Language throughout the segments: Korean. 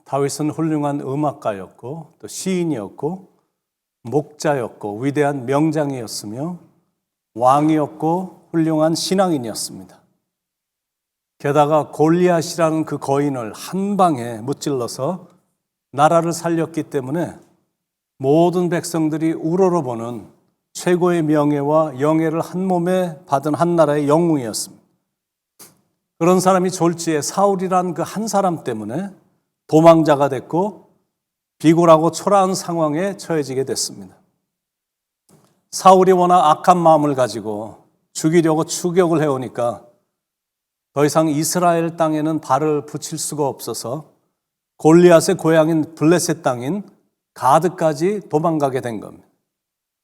다윗은 훌륭한 음악가였고 또 시인이었고 목자였고 위대한 명장이었으며 왕이었고 훌륭한 신앙인이었습니다. 게다가 골리앗이라는 그 거인을 한 방에 무찔러서 나라를 살렸기 때문에 모든 백성들이 우러러보는 최고의 명예와 영예를 한 몸에 받은 한 나라의 영웅이었습니다. 그런 사람이 졸지에 사울이란 그 한 사람 때문에 도망자가 됐고 비굴하고 초라한 상황에 처해지게 됐습니다. 사울이 워낙 악한 마음을 가지고 죽이려고 추격을 해오니까 더 이상 이스라엘 땅에는 발을 붙일 수가 없어서 골리앗의 고향인 블레셋 땅인 가드까지 도망가게 된 겁니다.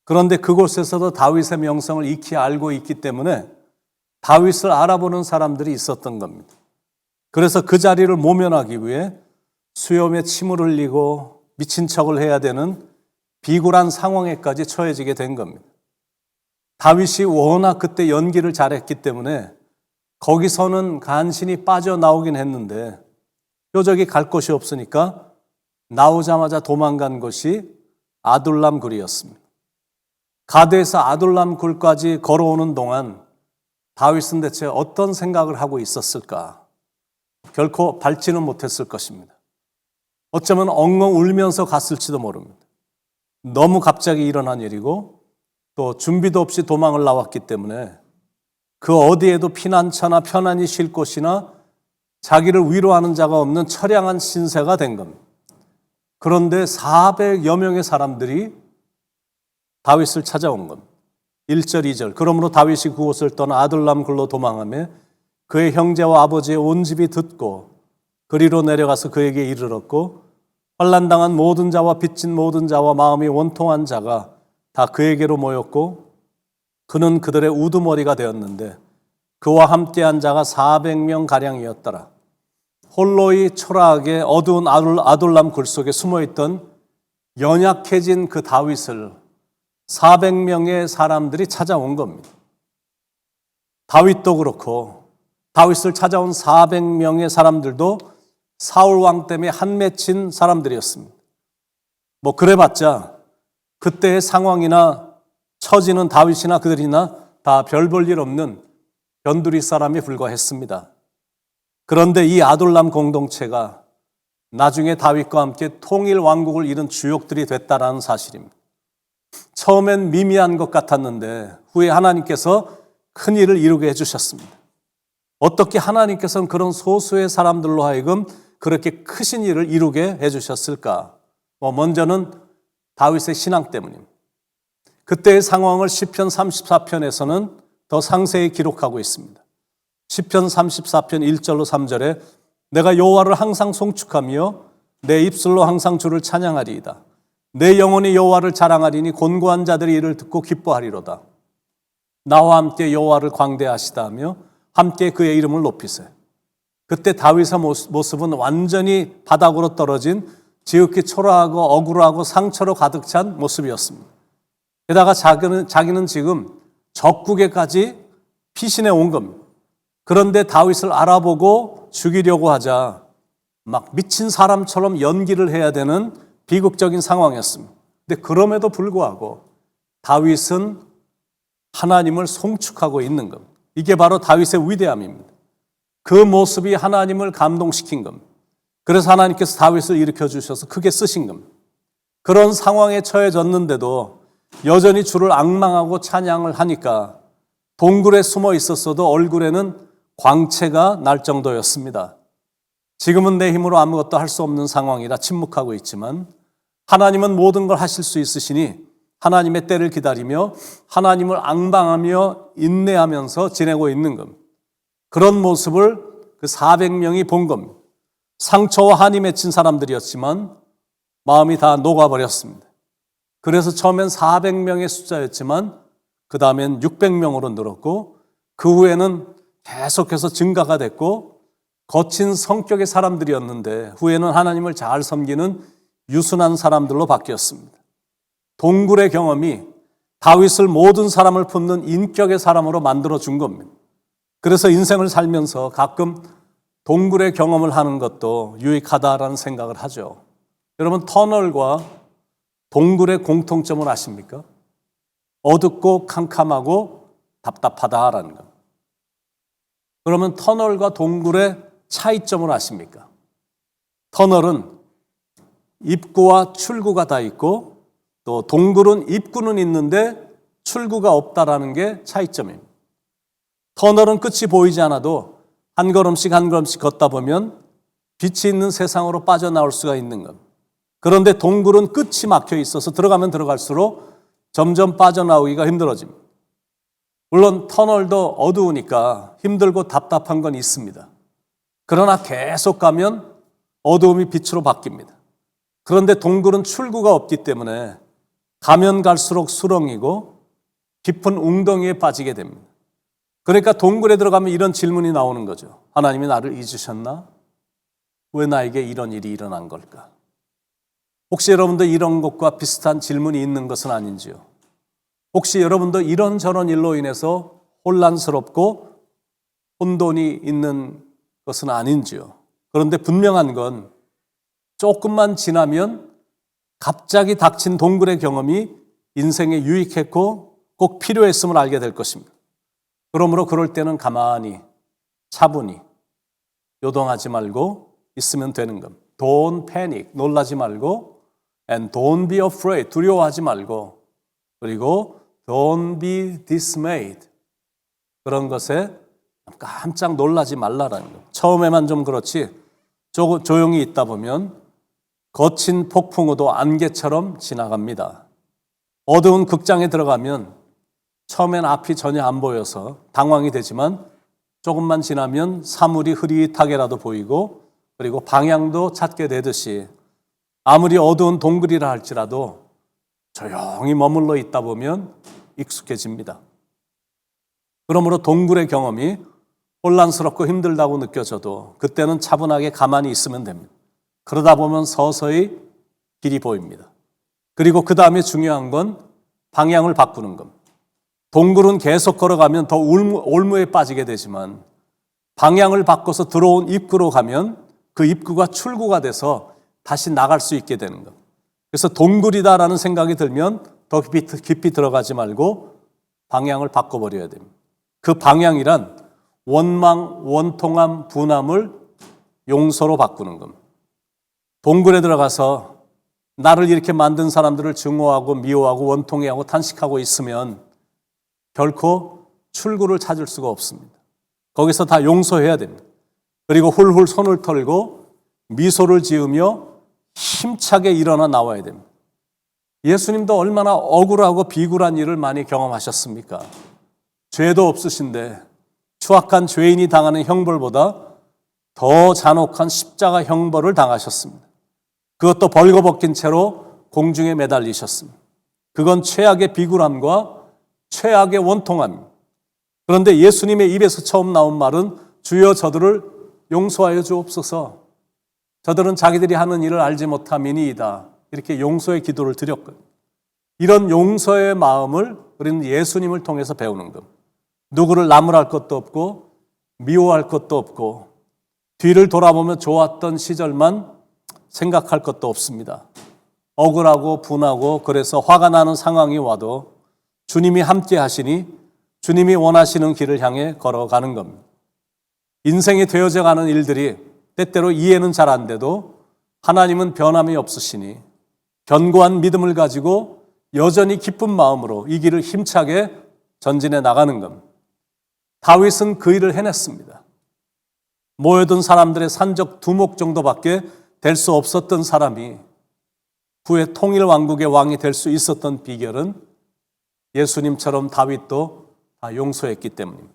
그런데 그곳에서도 다윗의 명성을 익히 알고 있기 때문에 다윗을 알아보는 사람들이 있었던 겁니다. 그래서 그 자리를 모면하기 위해 수염에 침을 흘리고 미친 척을 해야 되는 비굴한 상황에까지 처해지게 된 겁니다. 다윗이 워낙 그때 연기를 잘했기 때문에 거기서는 간신히 빠져나오긴 했는데 표적이 갈 곳이 없으니까 나오자마자 도망간 곳이 아둘람 굴이었습니다. 가드에서 아둘람 굴까지 걸어오는 동안 다윗은 대체 어떤 생각을 하고 있었을까? 결코 밟지는 못했을 것입니다. 어쩌면 엉엉 울면서 갔을지도 모릅니다. 너무 갑자기 일어난 일이고 또 준비도 없이 도망을 나왔기 때문에 그 어디에도 피난처나 편안히 쉴 곳이나 자기를 위로하는 자가 없는 처량한 신세가 된 겁니다. 그런데 400여 명의 사람들이 다윗을 찾아온 겁니다. 1절, 2절. 그러므로 다윗이 그곳을 떠나 아둘람 굴로 도망하며 그의 형제와 아버지의 온 집이 듣고 그리로 내려가서 그에게 이르렀고 환난당한 모든 자와 빚진 모든 자와 마음이 원통한 자가 다 그에게로 모였고 그는 그들의 우두머리가 되었는데 그와 함께한 자가 400명 가량이었더라. 홀로이 초라하게 어두운 아둘람 굴 속에 숨어있던 연약해진 그 다윗을 400명의 사람들이 찾아온 겁니다. 다윗도 그렇고 다윗을 찾아온 400명의 사람들도 사울 왕 때문에 한 맺힌 사람들이었습니다. 뭐 그래봤자 그때의 상황이나 처지는 다윗이나 그들이나 다 별 볼 일 없는 변두리 사람이 불과했습니다. 그런데 이 아둘람 공동체가 나중에 다윗과 함께 통일 왕국을 이룬 주역들이 됐다라는 사실입니다. 처음엔 미미한 것 같았는데 후에 하나님께서 큰 일을 이루게 해주셨습니다. 어떻게 하나님께서는 그런 소수의 사람들로 하여금 그렇게 크신 일을 이루게 해주셨을까? 먼저는 다윗의 신앙 때문입니다. 그때의 상황을 시편 34편에서는 더 상세히 기록하고 있습니다. 시편 34편 1절로 3절에 내가 여호와를 항상 송축하며 내 입술로 항상 주를 찬양하리이다. 내 영혼이 여호와를 자랑하리니 곤고한 자들이 이를 듣고 기뻐하리로다. 나와 함께 여호와를 광대하시다 하며 함께 그의 이름을 높이세. 그때 다윗의 모습은 완전히 바닥으로 떨어진 지극히 초라하고 억울하고 상처로 가득 찬 모습이었습니다. 게다가 자기는 지금 적국에까지 피신해 온 겁니다. 그런데 다윗을 알아보고 죽이려고 하자 막 미친 사람처럼 연기를 해야 되는 비극적인 상황이었습니다. 근데 그럼에도 불구하고 다윗은 하나님을 송축하고 있는 겁니다. 이게 바로 다윗의 위대함입니다. 그 모습이 하나님을 감동시킨 겁니다. 그래서 하나님께서 다윗을 일으켜 주셔서 크게 쓰신 겁니다. 그런 상황에 처해졌는데도 여전히 주를 앙망하고 찬양을 하니까 동굴에 숨어 있었어도 얼굴에는 광채가 날 정도였습니다. 지금은 내 힘으로 아무것도 할 수 없는 상황이라 침묵하고 있지만 하나님은 모든 걸 하실 수 있으시니 하나님의 때를 기다리며 하나님을 앙망하며 인내하면서 지내고 있는 겁니다. 그런 모습을 그 400명이 본 겁니다. 상처와 한이 맺힌 사람들이었지만 마음이 다 녹아버렸습니다. 그래서 처음엔 400명의 숫자였지만 그 다음엔 600명으로 늘었고 그 후에는 계속해서 증가가 됐고 거친 성격의 사람들이었는데 후에는 하나님을 잘 섬기는 유순한 사람들로 바뀌었습니다. 동굴의 경험이 다윗을 모든 사람을 품는 인격의 사람으로 만들어준 겁니다. 그래서 인생을 살면서 가끔 동굴의 경험을 하는 것도 유익하다라는 생각을 하죠. 여러분, 터널과 동굴의 공통점을 아십니까? 어둡고 캄캄하고 답답하다라는 것. 그러면 터널과 동굴의 차이점을 아십니까? 터널은 입구와 출구가 다 있고 또 동굴은 입구는 있는데 출구가 없다라는 게 차이점입니다. 터널은 끝이 보이지 않아도 한 걸음씩 한 걸음씩 걷다 보면 빛이 있는 세상으로 빠져나올 수가 있는 것. 그런데 동굴은 끝이 막혀 있어서 들어가면 들어갈수록 점점 빠져나오기가 힘들어집니다. 물론 터널도 어두우니까 힘들고 답답한 건 있습니다. 그러나 계속 가면 어두움이 빛으로 바뀝니다. 그런데 동굴은 출구가 없기 때문에 가면 갈수록 수렁이고 깊은 웅덩이에 빠지게 됩니다. 그러니까 동굴에 들어가면 이런 질문이 나오는 거죠. 하나님이 나를 잊으셨나? 왜 나에게 이런 일이 일어난 걸까? 혹시 여러분도 이런 것과 비슷한 질문이 있는 것은 아닌지요? 혹시 여러분도 이런저런 일로 인해서 혼란스럽고 혼돈이 있는 것은 아닌지요? 그런데 분명한 건 조금만 지나면 갑자기 닥친 동굴의 경험이 인생에 유익했고 꼭 필요했음을 알게 될 것입니다. 그러므로 그럴 때는 가만히 차분히 요동하지 말고 있으면 되는 겁니다. Don't panic, 놀라지 말고 and don't be afraid, 두려워하지 말고 그리고 don't be dismayed, 그런 것에 깜짝 놀라지 말라라는 거예요. 처음에만 좀 그렇지 조용히 있다 보면 거친 폭풍우도 안개처럼 지나갑니다. 어두운 극장에 들어가면 처음엔 앞이 전혀 안 보여서 당황이 되지만 조금만 지나면 사물이 흐릿하게라도 보이고 그리고 방향도 찾게 되듯이 아무리 어두운 동굴이라 할지라도 조용히 머물러 있다 보면 익숙해집니다. 그러므로 동굴의 경험이 혼란스럽고 힘들다고 느껴져도 그때는 차분하게 가만히 있으면 됩니다. 그러다 보면 서서히 길이 보입니다. 그리고 그 다음에 중요한 건 방향을 바꾸는 겁니다. 동굴은 계속 걸어가면 더 올무에 빠지게 되지만 방향을 바꿔서 들어온 입구로 가면 그 입구가 출구가 돼서 다시 나갈 수 있게 되는 것. 그래서 동굴이다라는 생각이 들면 더 깊이 들어가지 말고 방향을 바꿔버려야 됩니다. 그 방향이란 원망, 원통함, 분함을 용서로 바꾸는 겁니다. 동굴에 들어가서 나를 이렇게 만든 사람들을 증오하고 미워하고 원통해하고 탄식하고 있으면 결코 출구를 찾을 수가 없습니다. 거기서 다 용서해야 됩니다. 그리고 훌훌 손을 털고 미소를 지으며 힘차게 일어나 나와야 됩니다. 예수님도 얼마나 억울하고 비굴한 일을 많이 경험하셨습니까? 죄도 없으신데 추악한 죄인이 당하는 형벌보다 더 잔혹한 십자가 형벌을 당하셨습니다. 그것도 벌거벗긴 채로 공중에 매달리셨습니다. 그건 최악의 비굴함과 최악의 원통함입니다. 그런데 예수님의 입에서 처음 나온 말은 주여 저들을 용서하여 주옵소서. 저들은 자기들이 하는 일을 알지 못함이니이다. 이렇게 용서의 기도를 드렸거든요. 이런 용서의 마음을 우리는 예수님을 통해서 배우는 겁니다. 누구를 나무랄 것도 없고 미워할 것도 없고 뒤를 돌아보며 좋았던 시절만 생각할 것도 없습니다. 억울하고 분하고 그래서 화가 나는 상황이 와도 주님이 함께 하시니 주님이 원하시는 길을 향해 걸어가는 겁니다. 인생이 되어져 가는 일들이 때때로 이해는 잘 안 돼도 하나님은 변함이 없으시니 견고한 믿음을 가지고 여전히 기쁜 마음으로 이 길을 힘차게 전진해 나가는 겁니다. 다윗은 그 일을 해냈습니다. 모여든 사람들의 산적 두목 정도밖에 될 수 없었던 사람이 후에 통일 왕국의 왕이 될 수 있었던 비결은 예수님처럼 다윗도 다 용서했기 때문입니다.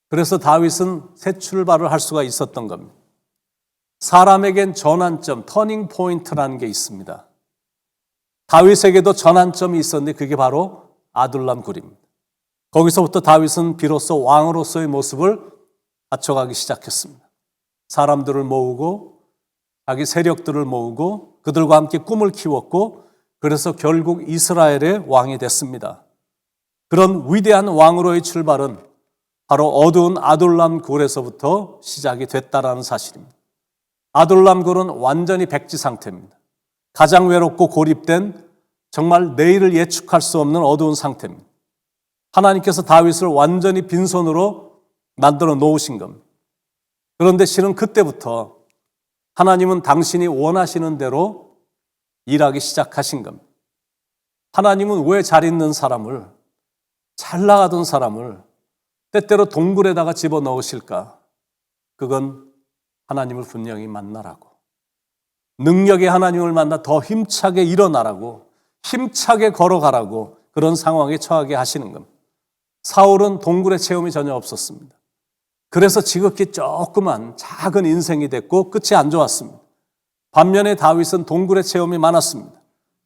그래서 다윗은 새 출발을 할 수가 있었던 겁니다. 사람에겐 전환점, 터닝 포인트라는 게 있습니다. 다윗에게도 전환점이 있었는데 그게 바로 아둘람 굴입니다. 거기서부터 다윗은 비로소 왕으로서의 모습을 갖춰가기 시작했습니다. 사람들을 모으고 자기 세력들을 모으고 그들과 함께 꿈을 키웠고 그래서 결국 이스라엘의 왕이 됐습니다. 그런 위대한 왕으로의 출발은 바로 어두운 아둘람 굴에서부터 시작이 됐다라는 사실입니다. 아둘람 굴은 완전히 백지 상태입니다. 가장 외롭고 고립된 정말 내일을 예측할 수 없는 어두운 상태입니다. 하나님께서 다윗을 완전히 빈손으로 만들어 놓으신 겁니다. 그런데 실은 그때부터 하나님은 당신이 원하시는 대로 일하기 시작하신 겁니다. 하나님은 왜 잘 있는 사람을, 잘 나가던 사람을 때때로 동굴에다가 집어넣으실까? 그건 하나님을 분명히 만나라고, 능력의 하나님을 만나 더 힘차게 일어나라고, 힘차게 걸어가라고 그런 상황에 처하게 하시는 겁니다. 사울은 동굴의 체험이 전혀 없었습니다. 그래서 지극히 조그만 작은 인생이 됐고 끝이 안 좋았습니다. 반면에 다윗은 동굴의 체험이 많았습니다.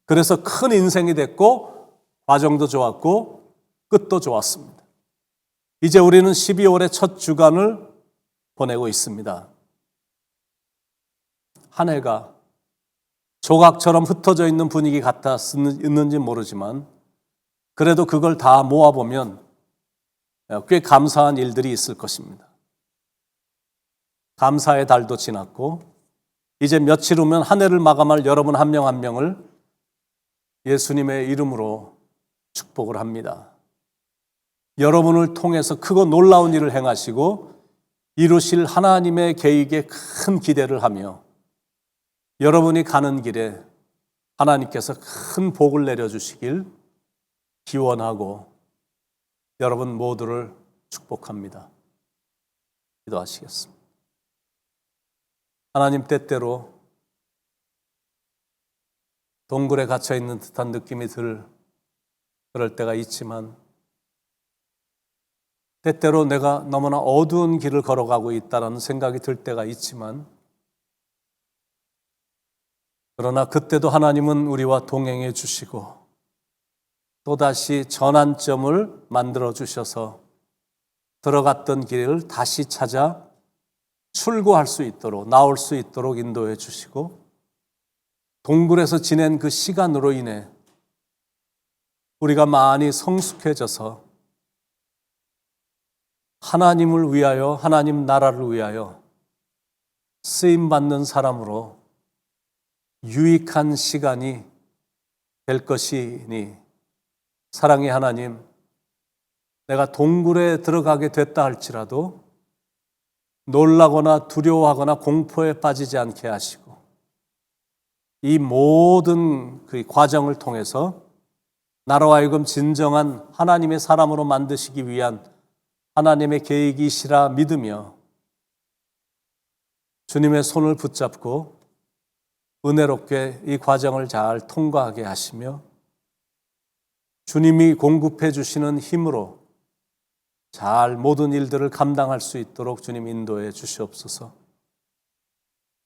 그래서 큰 인생이 됐고 과정도 좋았고 끝도 좋았습니다. 이제 우리는 12월의 첫 주간을 보내고 있습니다. 한 해가 조각처럼 흩어져 있는 분위기 같았는지 모르지만 그래도 그걸 다 모아보면 꽤 감사한 일들이 있을 것입니다. 감사의 달도 지났고 이제 며칠 후면 한 해를 마감할 여러분 한 명 한 명을 예수님의 이름으로 축복을 합니다. 여러분을 통해서 크고 놀라운 일을 행하시고 이루실 하나님의 계획에 큰 기대를 하며 여러분이 가는 길에 하나님께서 큰 복을 내려주시길 기원하고 여러분 모두를 축복합니다. 기도하시겠습니다. 하나님, 때때로 동굴에 갇혀있는 듯한 느낌이 그럴 때가 있지만 때때로 내가 너무나 어두운 길을 걸어가고 있다는 생각이 들 때가 있지만 그러나 그때도 하나님은 우리와 동행해 주시고 또다시 전환점을 만들어 주셔서 들어갔던 길을 다시 찾아 출구할 수 있도록, 나올 수 있도록 인도해 주시고 동굴에서 지낸 그 시간으로 인해 우리가 많이 성숙해져서 하나님을 위하여, 하나님 나라를 위하여 쓰임받는 사람으로 유익한 시간이 될 것이니 사랑의 하나님, 내가 동굴에 들어가게 됐다 할지라도 놀라거나 두려워하거나 공포에 빠지지 않게 하시고 이 모든 그 과정을 통해서 나로 하여금 진정한 하나님의 사람으로 만드시기 위한 하나님의 계획이시라 믿으며 주님의 손을 붙잡고 은혜롭게 이 과정을 잘 통과하게 하시며 주님이 공급해 주시는 힘으로 잘 모든 일들을 감당할 수 있도록 주님 인도해 주시옵소서.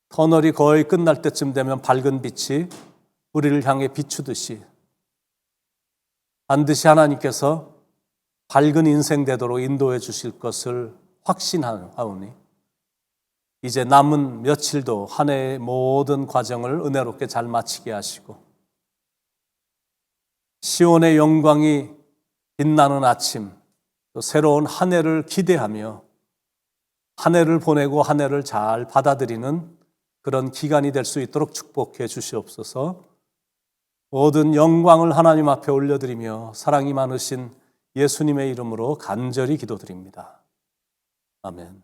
터널이 거의 끝날 때쯤 되면 밝은 빛이 우리를 향해 비추듯이 반드시 하나님께서 밝은 인생 되도록 인도해 주실 것을 확신하오니 이제 남은 며칠도 한 해의 모든 과정을 은혜롭게 잘 마치게 하시고 시온의 영광이 빛나는 아침, 또 새로운 한 해를 기대하며 한 해를 보내고 한 해를 잘 받아들이는 그런 기간이 될 수 있도록 축복해 주시옵소서. 모든 영광을 하나님 앞에 올려드리며 사랑이 많으신 예수님의 이름으로 간절히 기도드립니다. 아멘.